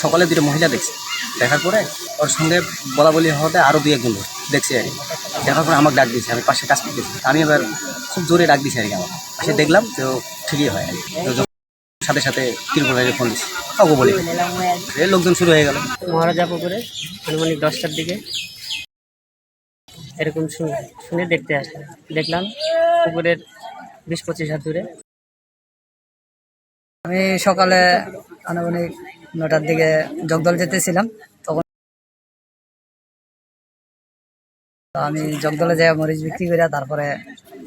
সকালে দুটো মহিলা দেখছে, দেখার পরে ওর সঙ্গে বলা বলি হতে আরও দুই একজন দেখছে আর কি। দেখার পরে আমাকে ডাক দিয়েছে, আমি পাশে কাজ করতেছি, আমি এবার খুব জোরে ডাক দিয়েছি আর কি। আমার পাশে দেখলাম তো ঠিকই হয় আর কি। তো সাথে সাথে ত্রিপুরায় ফোন দিচ্ছি, কাউকে বলি লোকজন শুরু হয়ে গেল। মহারাজা পুকুরে আনুমানিক 10টার দিকে এরকম শুনে দেখতে আসলাম, দেখলাম পুকুরের 20-25 হাত দূরে। আমি সকালে আনুমানিক 9টার দিকে জগদল যেতেছিলাম, তখন আমি জগদলে যাই মরিচ বিক্রি করে তারপরে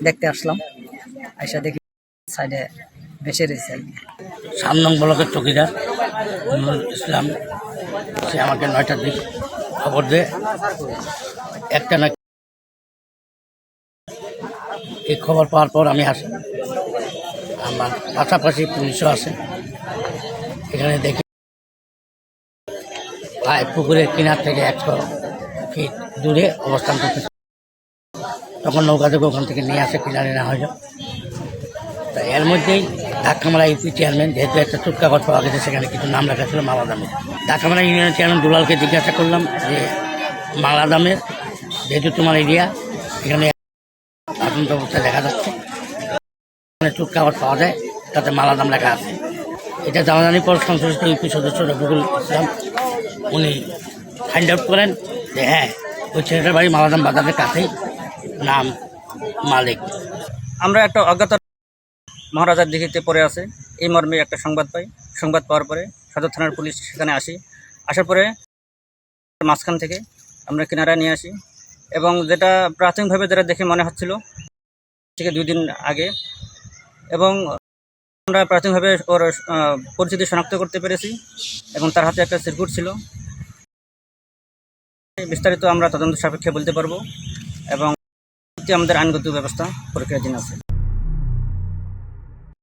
দেখতে আসলাম। আইসা দেখি সাইডে ভেসে রয়েছে আর কি। 7 নং ব্লকের চৌকিদার নুরুল ইসলাম, সে আমাকে 9টার দিকে খবর দেয় একটা না। এই খবর পাওয়ার পর আমি আসি, আমার পাশাপাশি পুলিশও আসে। এখানে দেখি প্রায় পুকুরের কিনার থেকে 100 ফিট দূরে অবস্থান করতেছে। তখন নৌকা থেকে ওখান থেকে নিয়ে আসে, কিনারে না হয়ে যায়। তা এর মধ্যেই ধাক্কামারা ইউপি চেয়ারম্যান, যেহেতু একটা চুট কাগজ পাওয়া গেছে, সেখানে কিছু নাম লেখা ছিল মালা দামের। ধাক্কামারা ইউনিয়নের চেয়ারম্যান দুলালকে জিজ্ঞাসা করলাম যে মালা দামের, যেহেতু তোমার এরিয়া, এখানে আতঙ্ক অবস্থায় দেখা যাচ্ছে, এখানে চুট কাগজ পাওয়া যায়, তাতে মালা দাম লেখা আছে। এটা জানাজানি পর সংশ্লিষ্ট ইউপি সদস্য রফিকুল ইসলাম উনি ফাইন্ড আউট করেন যে হ্যাঁ, ওই ছেলেটার বাড়ি মালাদাম বাজারের কাছেই, নাম মালিক। আমরা একটা অজ্ঞাত মহারাজার দিঘিতে পড়ে আছে এই মর্মে একটা সংবাদ পাই। সংবাদ পাওয়ার পরে সদর থানার পুলিশ সেখানে আসার পরে মাঝখান থেকে আমরা কিনারায় নিয়ে আসি, এবং যেটা প্রাথমিকভাবে যেটা দেখে মনে হচ্ছিল থেকে 2 দিন আগে, এবং আমরা প্রাথমিকভাবে ওর পরিচিতি শনাক্ত করতে পেরেছি, এবং তার হাতে একটা সিরকুট ছিল। বিস্তারিত আমরা তদন্ত সাপেক্ষে বলতে পারবো, এবং আমাদের আইনগত ব্যবস্থা প্রক্রিয়াধীন আছে।